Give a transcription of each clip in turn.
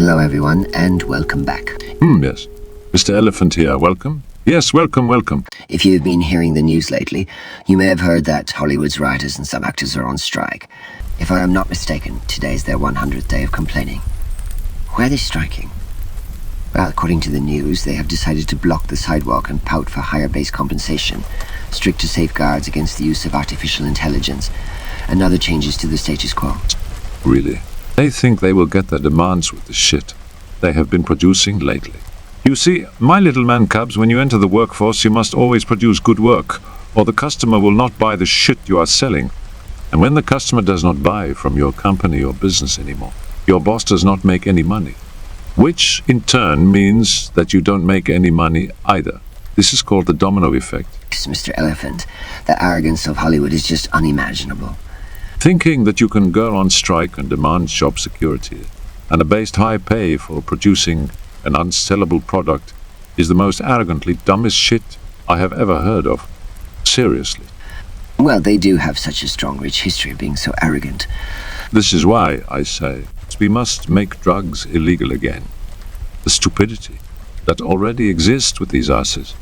Hello everyone, and welcome back. Yes. Mr. Elephant here, welcome. Yes, welcome. If you've been hearing the news lately, you may have heard that Hollywood's writers and some actors are on strike. If I am not mistaken, today's their 100th day of complaining. Why are they striking? Well, according to the news, they have decided to block the sidewalk and pout for higher base compensation, stricter safeguards against the use of artificial intelligence, and other changes to the status quo. Really? They think they will get their demands with the shit they have been producing lately. You see, my little man cubs, when you enter the workforce, you must always produce good work, or the customer will not buy the shit you are selling. And when the customer does not buy from your company or business anymore, your boss does not make any money. Which, in turn, means that you don't make any money either. This is called the domino effect. Mr. Elephant, the arrogance of Hollywood is just unimaginable. Thinking that you can go on strike and demand job security and a based high pay for producing an unsellable product is the most arrogantly dumbest shit I have ever heard of. Seriously. Well, they do have such a strong, rich history of being so arrogant. This is why, I say, we must make drugs illegal again. The stupidity that already exists with these asses.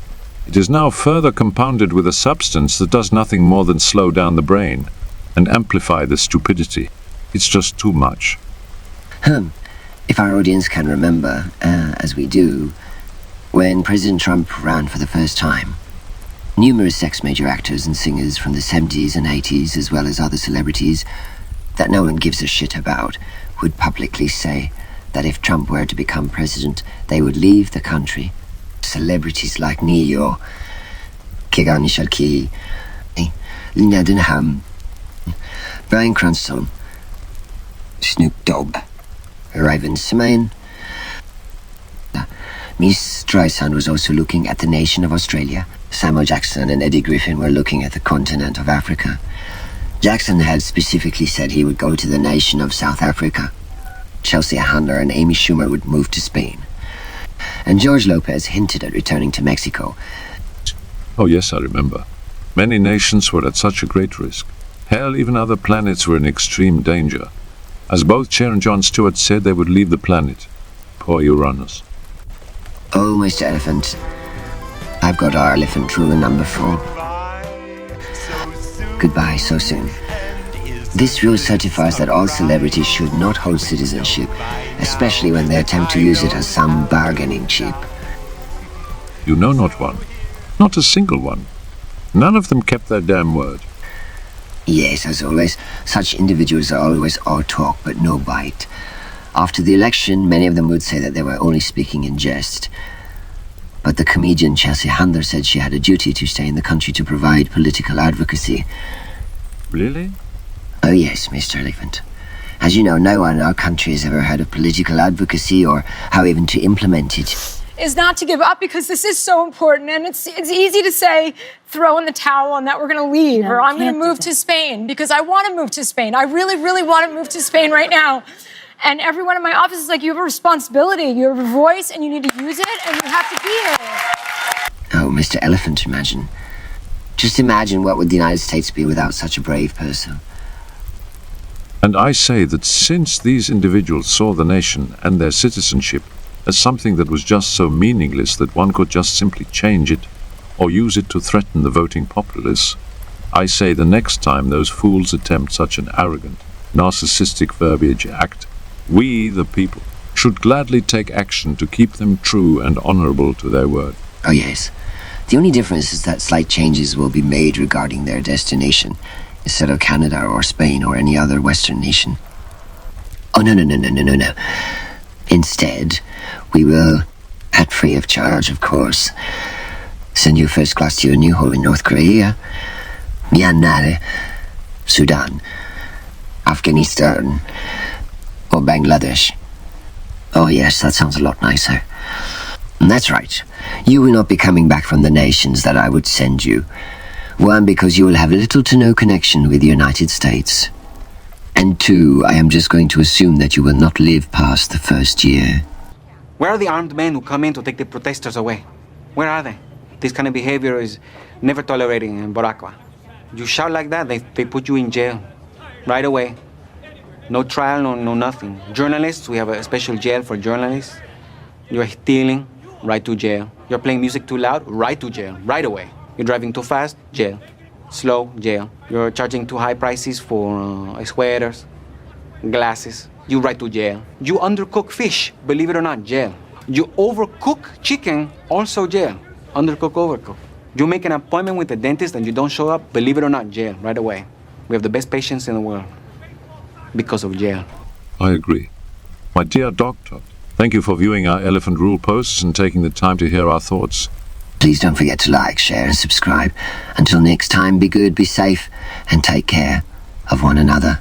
It is now further compounded with a substance that does nothing more than slow down the brain and amplify the stupidity. It's just too much. If our audience can remember, as we do, when President Trump ran for the first time, numerous sex major actors and singers from the 70s and 80s, as well as other celebrities that no one gives a shit about, would publicly say that if Trump were to become president, they would leave the country. Celebrities like Neo, Keegan Shalki, Lina Dunham, Bryan Cranston, Snoop Dogg, Raven Simone. Miss Streisand was also looking at the nation of Australia. Samuel Jackson and Eddie Griffin were looking at the continent of Africa. Jackson had specifically said he would go to the nation of South Africa. Chelsea Handler and Amy Schumer would move to Spain. And George Lopez hinted at returning to Mexico. Oh yes, I remember. Many nations were at such a great risk. Hell, even other planets were in extreme danger. As both Cher and Jon Stewart said, they would leave the planet. Poor Uranus. Oh, Mr. Elephant, I've got our elephant rule number 4. Goodbye so soon. This rule certifies that all celebrities should not hold citizenship, especially when they attempt to use it as some bargaining chip. You know not one. Not a single one. None of them kept their damn word. Yes, as always, such individuals are always all talk but no bite. After the election, many of them would say that they were only speaking in jest. But the comedian Chelsea Handler said she had a duty to stay in the country to provide political advocacy. Really? Oh yes, Mr. Elephant. As you know, no one in our country has ever heard of political advocacy or how even to implement it. Is not to give up, because this is so important, and it's easy to say throw in the towel and that we're going to leave, or I'm going to move to Spain, because I want to move to Spain. I really want to move to Spain right now. And everyone in my office is like, you have a responsibility, you have a voice, and you need to use it, and you have to be here. Oh, Mr. Elephant, imagine. Just imagine what would the United States be without such a brave person. And I say that since these individuals saw the nation and their citizenship as something that was just so meaningless that one could just simply change it or use it to threaten the voting populace, I say the next time those fools attempt such an arrogant, narcissistic verbiage act, we, the people, should gladly take action to keep them true and honorable to their word. Oh yes. The only difference is that slight changes will be made regarding their destination, instead of Canada or Spain or any other Western nation. Oh, no. Instead, we will, at free of charge, of course, send you first class to your new home in North Korea, Myanmar, Sudan, Afghanistan, or Bangladesh. Oh yes, that sounds a lot nicer. That's right. You will not be coming back from the nations that I would send you. One, because you will have little to no connection with the United States. And two, I am just going to assume that you will not live past the first year. Where are the armed men who come in to take the protesters away? Where are they? This kind of behavior is never tolerated in Boracua. You shout like that, they put you in jail. Right away. No trial, no nothing. Journalists, we have a special jail for journalists. You're stealing, right to jail. You're playing music too loud, right to jail, right away. You're driving too fast, jail. Slow, jail. You're charging too high prices for sweaters, glasses, you right to jail. You undercook fish, believe it or not, jail. You overcook chicken, also jail. Undercook, overcook. You make an appointment with the dentist and you don't show up, believe it or not, jail, right away. We have the best patients in the world because of jail. I agree. My dear doctor, thank you for viewing our Elephant Rule posts and taking the time to hear our thoughts. Please don't forget to like, share, and subscribe. Until next time, be good, be safe, and take care of one another.